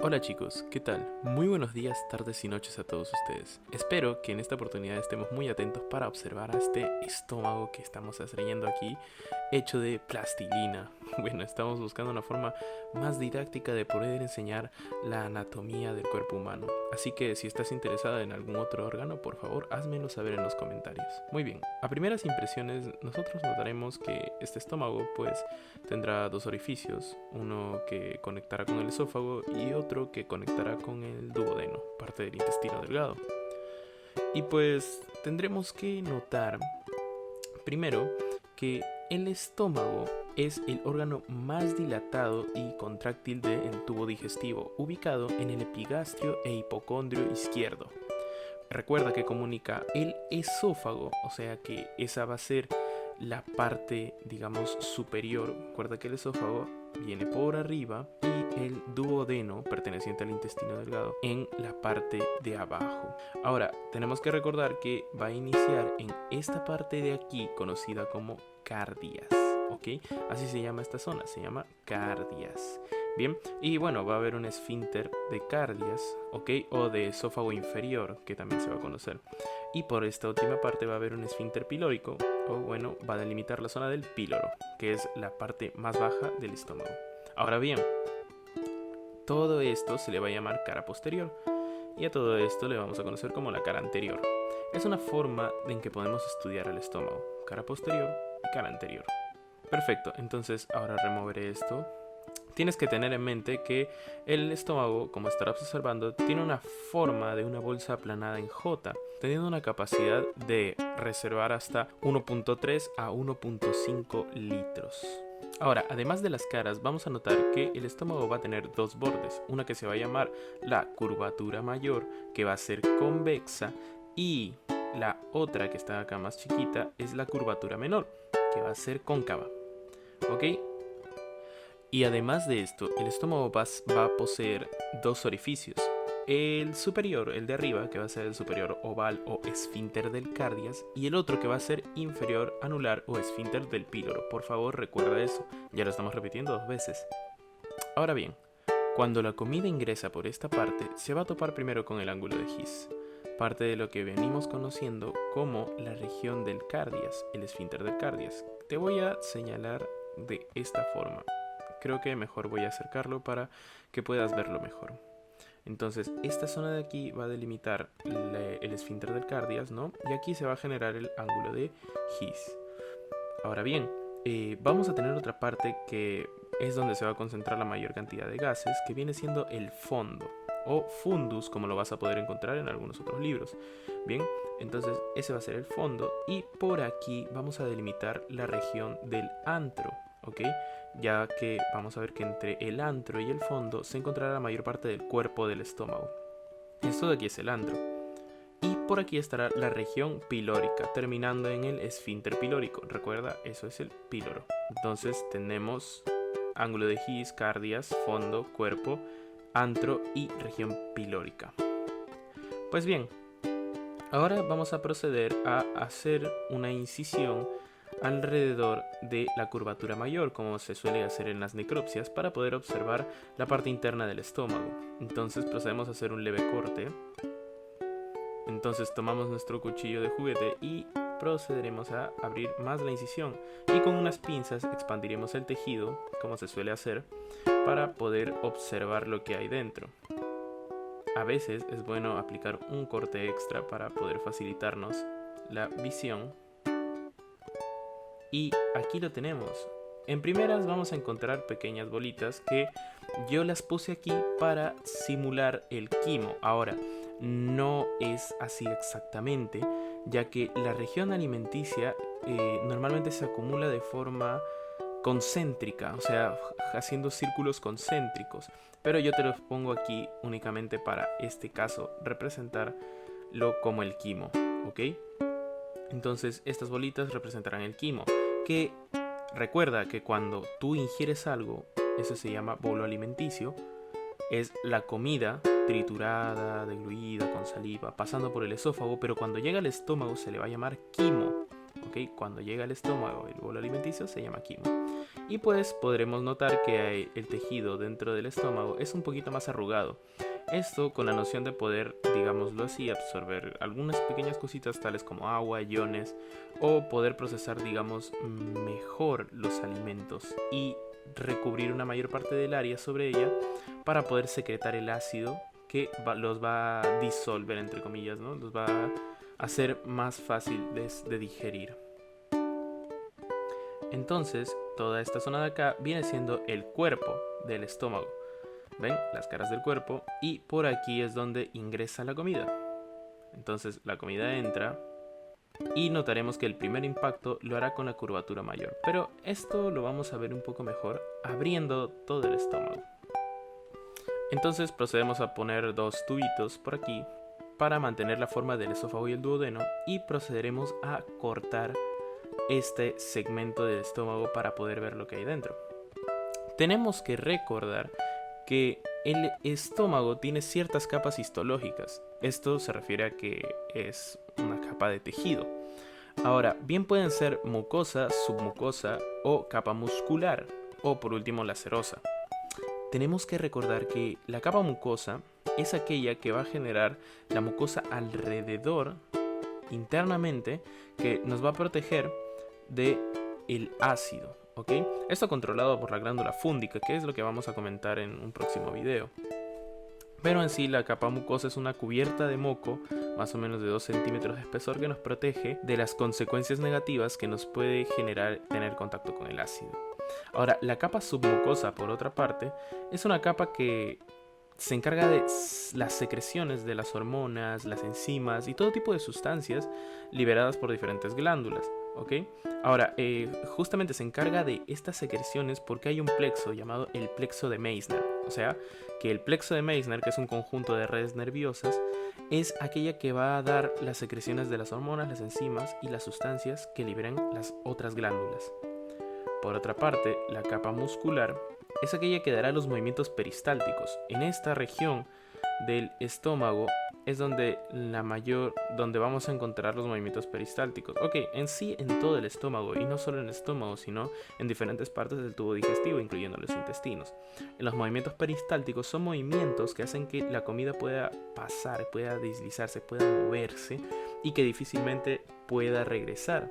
Hola chicos, ¿qué tal? Muy buenos días, tardes y noches a todos ustedes. Espero que en esta oportunidad estemos muy atentos para observar a este estómago que estamos extrayendo aquí, hecho de plastilina. Bueno, estamos buscando una forma más didáctica de poder enseñar la anatomía del cuerpo humano. Así que si estás interesada en algún otro órgano, por favor, házmelo saber en los comentarios. Muy bien, a primeras impresiones nosotros notaremos que este estómago pues tendrá dos orificios, uno que conectará con el esófago y otro que conectará con el duodeno, parte del intestino delgado. Y pues tendremos que notar primero que el estómago es el órgano más dilatado y contráctil del tubo digestivo, ubicado en el epigastrio e hipocondrio izquierdo. Recuerda que comunica el esófago, o sea que esa va a ser la parte, digamos, superior. Recuerda que el esófago viene por arriba y el duodeno, perteneciente al intestino delgado, en la parte de abajo. Ahora, tenemos que recordar que va a iniciar en esta parte de aquí, conocida como cardias, ¿ok? Así se llama esta zona, se llama cardias. Bien, y bueno, va a haber un esfínter de cardias, ¿ok? O de esófago inferior, que también se va a conocer. Y por esta última parte va a haber un esfínter pilórico, o bueno, va a delimitar la zona del píloro, que es la parte más baja del estómago. Ahora bien, todo esto se le va a llamar cara posterior, y a todo esto le vamos a conocer como la cara anterior. Es una forma en que podemos estudiar el estómago, cara posterior y cara anterior. Perfecto, entonces ahora removeré esto. Tienes que tener en mente que el estómago, como estarás observando, tiene una forma de una bolsa aplanada en J, teniendo una capacidad de reservar hasta 1.3 a 1.5 litros. Ahora, además de las caras, vamos a notar que el estómago va a tener dos bordes, una que se va a llamar la curvatura mayor, que va a ser convexa, y la otra que está acá más chiquita es la curvatura menor, que va a ser cóncava. ¿Ok? Y además de esto, el estómago va a poseer dos orificios. El superior, el de arriba, que va a ser el superior oval o esfínter del cardias, y el otro que va a ser inferior anular o esfínter del píloro. Por favor, recuerda eso, ya lo estamos repitiendo dos veces. Ahora bien, cuando la comida ingresa por esta parte, se va a topar primero con el ángulo de His, parte de lo que venimos conociendo como la región del cardias, el esfínter del cardias. Te voy a señalar de esta forma. Creo que mejor voy a acercarlo para que puedas verlo mejor. Entonces, esta zona de aquí va a delimitar el esfínter del cardias, ¿no? Y aquí se va a generar el ángulo de His. Ahora bien, vamos a tener otra parte que es donde se va a concentrar la mayor cantidad de gases, que viene siendo el fondo o fundus, como lo vas a poder encontrar en algunos otros libros. Bien, entonces ese va a ser el fondo, y por aquí vamos a delimitar la región del antro, ¿ok? Ya que vamos a ver que entre el antro y el fondo se encontrará la mayor parte del cuerpo del estómago. Esto de aquí es el antro. Y por aquí estará la región pilórica, terminando en el esfínter pilórico. Recuerda, eso es el píloro. Entonces tenemos ángulo de His, cardias, fondo, cuerpo, antro y región pilórica. Pues bien, ahora vamos a proceder a hacer una incisión alrededor de la curvatura mayor, como se suele hacer en las necropsias, para poder observar la parte interna del estómago. Entonces procedemos a hacer un leve corte. Entonces tomamos nuestro cuchillo de juguete y procederemos a abrir más la incisión, y con unas pinzas expandiremos el tejido, como se suele hacer, para poder observar lo que hay dentro. A veces es bueno aplicar un corte extra para poder facilitarnos la visión. Y aquí lo tenemos. En primeras vamos a encontrar pequeñas bolitas que yo las puse aquí para simular el quimo. Ahora, no es así exactamente, ya que la región alimenticia normalmente se acumula de forma concéntrica, o sea, haciendo círculos concéntricos. Pero yo te los pongo aquí únicamente para este caso representarlo como el quimo, ¿ok? Entonces estas bolitas representarán el quimo, que recuerda que cuando tú ingieres algo, eso se llama bolo alimenticio, es la comida triturada, diluida con saliva, pasando por el esófago, pero cuando llega al estómago se le va a llamar quimo, ¿ok? Cuando llega al estómago el bolo alimenticio se llama quimo. Y pues podremos notar que el tejido dentro del estómago es un poquito más arrugado. Esto con la noción de poder, digámoslo así, absorber algunas pequeñas cositas tales como agua, iones, o poder procesar, digamos, mejor los alimentos y recubrir una mayor parte del área sobre ella para poder secretar el ácido que los va a disolver, entre comillas, ¿no? Los va a hacer más fácil de digerir. Entonces, toda esta zona de acá viene siendo el cuerpo del estómago. ¿Ven? Las caras del cuerpo, y por aquí es donde ingresa la comida. Entonces la comida entra y notaremos que el primer impacto lo hará con la curvatura mayor, pero esto lo vamos a ver un poco mejor abriendo todo el estómago. Entonces procedemos a poner dos tubitos por aquí para mantener la forma del esófago y el duodeno, y procederemos a cortar este segmento del estómago para poder ver lo que hay dentro. Tenemos que recordar que el estómago tiene ciertas capas histológicas. Esto se refiere a que es una capa de tejido. Ahora, bien pueden ser mucosa, submucosa o capa muscular, o por último la serosa. Tenemos que recordar que la capa mucosa es aquella que va a generar la mucosa alrededor, internamente, que nos va a proteger de el ácido. ¿Ok? Esto controlado por la glándula fúndica, que es lo que vamos a comentar en un próximo video. Pero en sí la capa mucosa es una cubierta de moco, más o menos de 2 centímetros de espesor, que nos protege de las consecuencias negativas que nos puede generar tener contacto con el ácido. Ahora, la capa submucosa, por otra parte, es una capa que se encarga de las secreciones de las hormonas, las enzimas y todo tipo de sustancias liberadas por diferentes glándulas. ¿Ok? Ahora, justamente se encarga de estas secreciones porque hay un plexo llamado el plexo de Meissner. O sea, que el plexo de Meissner, que es un conjunto de redes nerviosas, es aquella que va a dar las secreciones de las hormonas, las enzimas y las sustancias que liberan las otras glándulas. Por otra parte, la capa muscular es aquella que dará los movimientos peristálticos. En esta región del estómago es donde vamos a encontrar los movimientos peristálticos. Ok, en sí en todo el estómago, y no solo en el estómago, sino en diferentes partes del tubo digestivo, incluyendo los intestinos. Los movimientos peristálticos son movimientos que hacen que la comida pueda pasar, pueda deslizarse, pueda moverse y que difícilmente pueda regresar.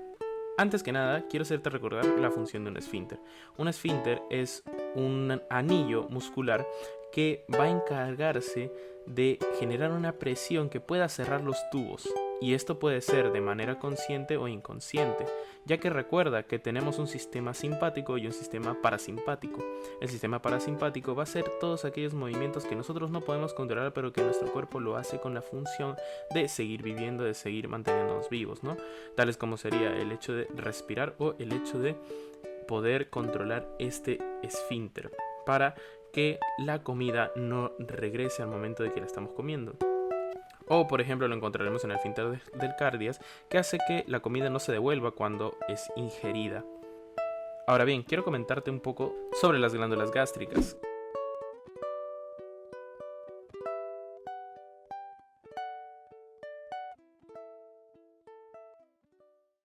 Antes que nada, quiero hacerte recordar la función de un esfínter. Un esfínter es un anillo muscular que va a encargarse de generar una presión que pueda cerrar los tubos, y esto puede ser de manera consciente o inconsciente, ya que recuerda que tenemos un sistema simpático y un sistema parasimpático. El sistema parasimpático va a ser todos aquellos movimientos que nosotros no podemos controlar, pero que nuestro cuerpo lo hace con la función de seguir viviendo, de seguir manteniéndonos vivos, ¿no? Tales como sería el hecho de respirar o el hecho de poder controlar este esfínter para que la comida no regrese al momento de que la estamos comiendo. O por ejemplo lo encontraremos en el esfínter del Cardias, que hace que la comida no se devuelva cuando es ingerida. Ahora bien, quiero comentarte un poco sobre las glándulas gástricas.